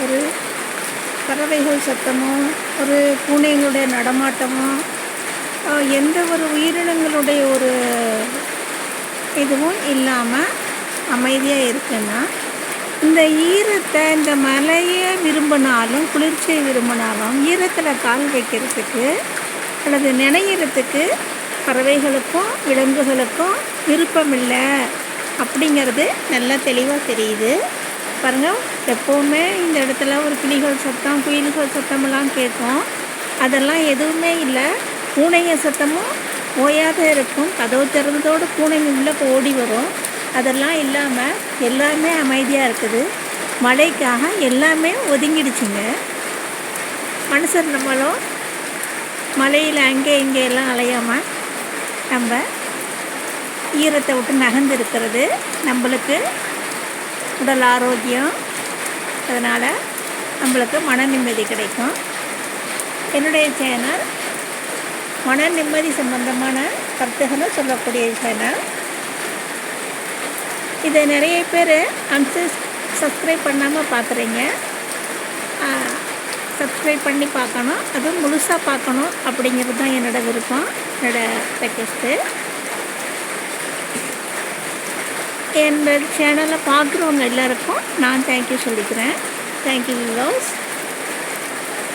ஒரு பறவைகள் சத்தமோ, ஒரு பூனைகளுடைய நடமாட்டமோ, எந்த ஒரு உயிரினங்களுடைய ஒரு இதுவும் இல்லாமல் அமைதியாக இருக்குன்னா, இந்த ஈரத்தை, இந்த மழையை விரும்பினாலும் குளிர்ச்சியை விரும்பினாலும் ஈரத்தில் கால் வைக்கிறதுக்கு அல்லது நினைக்கிறதுக்கு பறவைகளுக்கும் விலங்குகளுக்கும் விருப்பமில்லை அப்படிங்கிறது நல்லா தெளிவாக தெரியுது. பாருங்கள், எப்போவுமே இந்த இடத்துல ஒரு கிளிகள் சத்தம், குயில்கள் சத்தமெல்லாம் கேட்கும். அதெல்லாம் எதுவுமே இல்லை. பூனைங்க சத்தமும் ஓயாத இருக்கும். கதவு திறந்ததோடு பூனைங்க உள்ளே ஓடி வரும். அதெல்லாம் இல்லாமல் எல்லாமே அமைதியாக இருக்குது. மழைக்காக எல்லாமே ஒதுங்கிடுச்சுங்க. மனுஷர் நம்மளும் மழையில் அங்கே இங்கே எல்லாம் அலையாமல் நம்ம ஈரத்தை விட்டு நகர்ந்துருக்கிறது நம்மளுக்கு உடல் ஆரோக்கியம். அதனால் நம்மளுக்கு மன நிம்மதி கிடைக்கும். என்னுடைய சேனல் மன நிம்மதி சம்பந்தமான கருத்துக்களை சொல்லக்கூடிய சேனல். இதை நிறைய பேர் சப்ஸ்கிரைப் பண்ணாமல் பார்க்குறீங்க. சப்ஸ்கிரைப் பண்ணி பார்க்கணும், அதுவும் முழுசாக பார்க்கணும் அப்படிங்கிறது தான் என்னோடய விருப்பம், என்னோடய ரெக்வெஸ்ட்டு. என்னோட சேனலை பார்க்குறவங்க எல்லாருக்கும் நான் தேங்க்யூ சொல்லிக்கிறேன். Thank you viewers.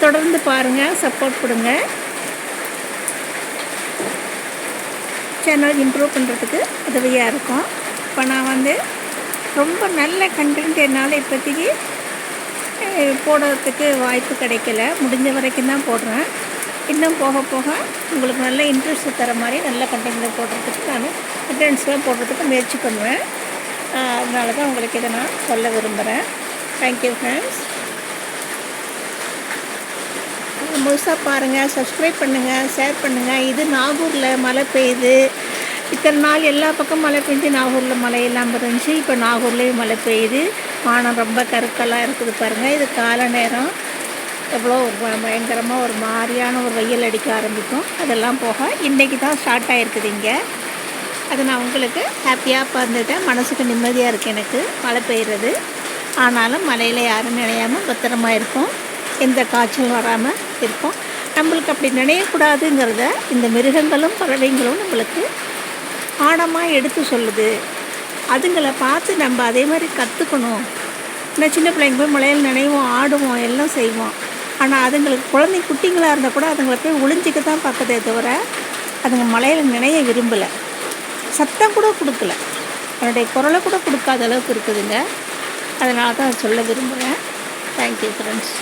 தொடர்ந்து பாருங்கள், சப்போர்ட் கொடுங்க. சேனல் இம்ப்ரூவ் பண்ணுறதுக்கு உதவியாக இருக்கும். இப்போ நான் ரொம்ப நல்ல கண்டென்ட் என்னால் இப்போதைக்கு போடுறதுக்கு வாய்ப்பு கிடைக்கல. முடிஞ்ச வரைக்கும் தான் போடுறேன். இன்னும் போக போக உங்களுக்கு நல்ல இன்ட்ரெஸ்ட் தர மாதிரி நல்ல கண்டென்ட் போடுறதுக்கு நான் கண்டென்ட்ஸ்லாம் போடுறதுக்கு முயற்சி பண்ணுவேன். அதனால தான் உங்களுக்கு இதை நான் சொல்ல விரும்புகிறேன். Thank you friends. முழுசாக பாருங்கள், சப்ஸ்கிரைப் பண்ணுங்கள், ஷேர் பண்ணுங்கள். இது நாகூரில் மழை பெய்யுது. இத்தனை நாள் எல்லா பக்கம் மழை பெஞ்சு நாகூரில் மழை இல்லாமல் இருந்துச்சு. இப்போ நாகூர்லேயும் மழை பெய்யுது. வானம் ரொம்ப கருக்கெல்லாம் இருக்குது பாருங்கள். இது காலை நேரம். எவ்வளோ பயங்கரமாக ஒரு மாதிரியான ஒரு வெயில் அடிக்க ஆரம்பிக்கும். அதெல்லாம் போக இன்றைக்கி தான் ஸ்டார்ட் ஆகிருக்குது இங்கே. அது நான் உங்களுக்கு ஹாப்பியாக வந்துட்டேன். மனசுக்கு நிம்மதியாக இருக்குது எனக்கு மழை பெய்கிறது. ஆனாலும் மழையில் யாரும் நினையாமல் பத்திரமா இருக்கும். எந்த காய்ச்சல் வராமல் இருக்கும். நம்மளுக்கு அப்படி நினையக்கூடாதுங்கிறத இந்த மிருகங்களும் பறவைங்களும் நம்மளுக்கு ஆழமாக எடுத்து சொல்லுது. அதுங்களை பார்த்து நம்ம அதே மாதிரி கற்றுக்கணும். இன்னும் சின்ன பிள்ளைங்க போய் மழையில் நினைவோம், ஆடுவோம், எல்லாம் செய்வோம். ஆனால் அதுங்களுக்கு குழந்தை குட்டிங்களாக இருந்தால் கூட அதுங்களை போய் ஒளிஞ்சிக்க தான் பார்க்கதே தவிர அதுங்க மழையில் நினைய விரும்பலை. சத்தம் கூட கொடுக்கல, என்னுடைய குரலை கூட கொடுக்காத அளவுக்கு இருக்குதுங்க. அதனால தான் சொல்ல விரும்புகிறேன். Thank you friends.